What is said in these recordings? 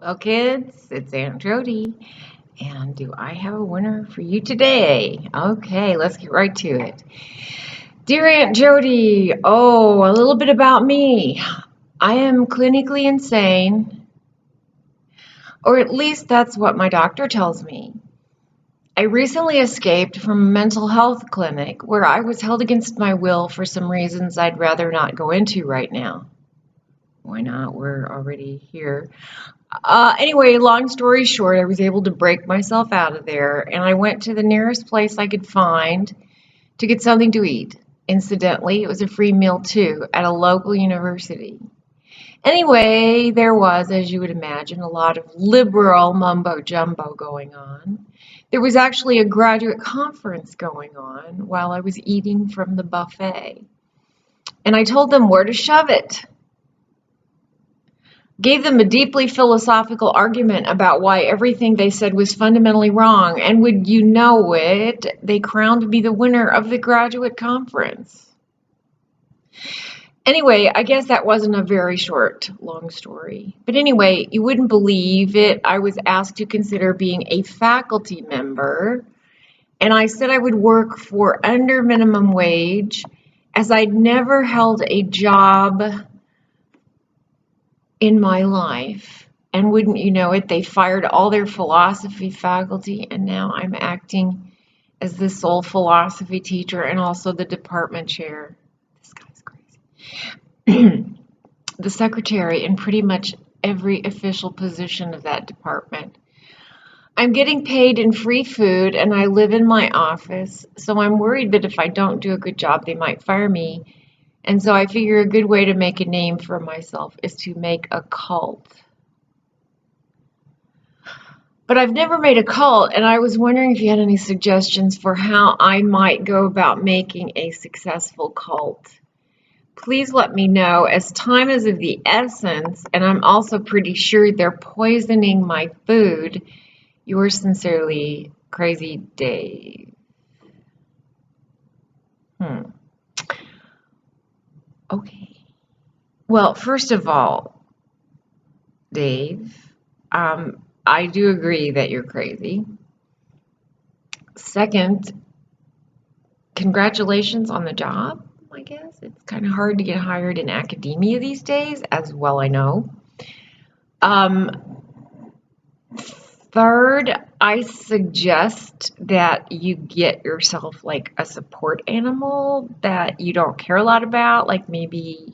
Well, kids, it's Aunt Jody, and do I have a winner for you today? Okay, let's get right to it. Dear Aunt Jody, a little bit about me. I am clinically insane, or at least that's what my doctor tells me. I recently escaped from a mental health clinic where I was held against my will for some reasons I'd rather not go into right now. Why not? We're already here. Anyway, long story short, I was able to break myself out of there, and I went to the nearest place I could find to get something to eat. Incidentally, it was a free meal too at a local university. Anyway, there was, as you would imagine, a lot of liberal mumbo jumbo going on. There was actually a graduate conference going on while I was eating from the buffet. And I told them where to shove it. Gave them a deeply philosophical argument about why everything they said was fundamentally wrong, and would you know it, they crowned me the winner of the graduate conference. Anyway, I guess that wasn't a very long story. But anyway, you wouldn't believe it. I was asked to consider being a faculty member, and I said I would work for under minimum wage, as I'd never held a job in my life. And wouldn't you know it, they fired all their philosophy faculty, and now I'm acting as the sole philosophy teacher and also the department chair. This guy's crazy. The secretary and pretty much every official position of that department. I'm getting paid in free food, and I live in my office, so I'm worried that if I don't do a good job, they might fire me. And so I figure a good way to make a name for myself is to make a cult. But I've never made a cult, and I was wondering if you had any suggestions for how I might go about making a successful cult. Please let me know, as time is of the essence, and I'm also pretty sure they're poisoning my food. Yours sincerely, Crazy Dave. Okay. Well, first of all, Dave, I do agree that you're crazy. Second, congratulations on the job, I guess. It's kind of hard to get hired in academia these days, as well I know. Third, I suggest that you get yourself like a support animal that you don't care a lot about, like maybe,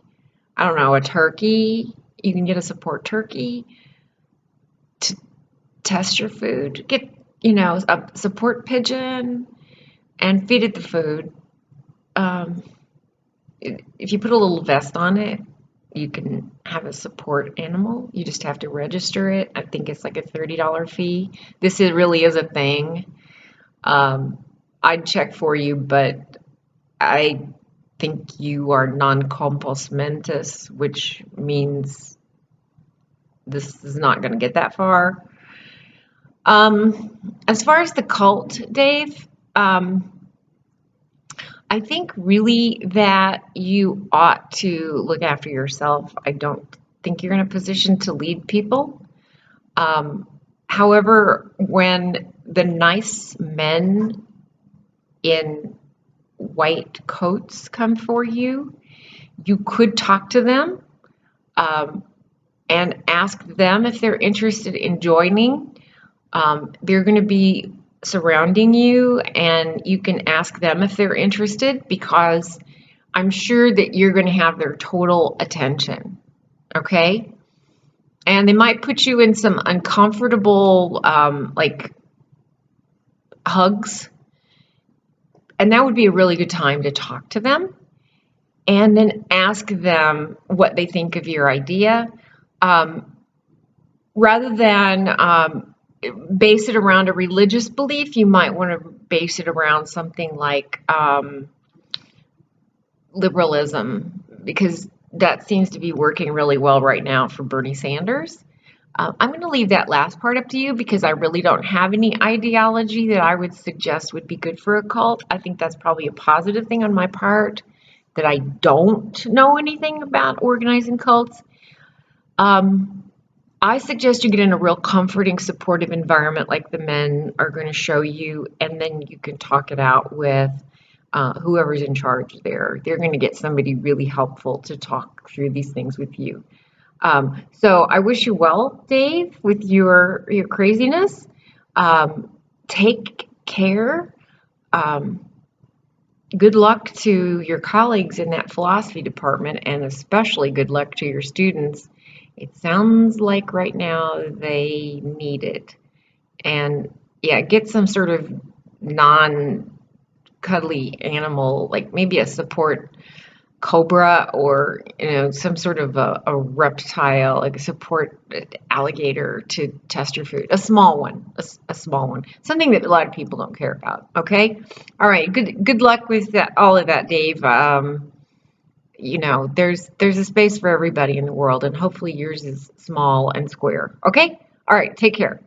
I don't know, a turkey. You can get a support turkey to test your food. Get, a support pigeon and feed it the food. If you put a little vest on it, you can have a support animal. You just have to register it. I think it's like a $30 fee. This really is a thing. I'd check for you, but I think you are non-compos mentis, which means this is not going to get that far. As far as the cult, Dave, I think really that you ought to look after yourself. I don't think you're in a position to lead people. However, when the nice men in white coats come for you, you could talk to them and ask them if they're interested in joining. They're going to be surrounding you, and you can ask them if they're interested, because I'm sure that you're going to have their total attention. Okay? And they might put you in some uncomfortable like hugs, and that would be a really good time to talk to them and then ask them what they think of your idea, rather than base it around a religious belief. You might want to base it around something like liberalism, because that seems to be working really well right now for Bernie Sanders. I'm going to leave that last part up to you, because I really don't have any ideology that I would suggest would be good for a cult. I think that's probably a positive thing on my part, that I don't know anything about organizing cults. I suggest you get in a real comforting, supportive environment like the men are going to show you, and then you can talk it out with whoever's in charge there. They're going to get somebody really helpful to talk through these things with you. So I wish you well, Dave, with your craziness. Take care. Um, Good luck to your colleagues in that philosophy department, and especially good luck to your students. It sounds like right now they need it. And yeah, get some sort of non cuddly animal, like maybe a support cobra, or some sort of a reptile, like a support alligator to test your food. A small one, a small one, something that a lot of people don't care about. Okay, all right. Good luck with that, all of that, Dave. There's a space for everybody in the world, and hopefully yours is small and square. Okay, all right. Take care.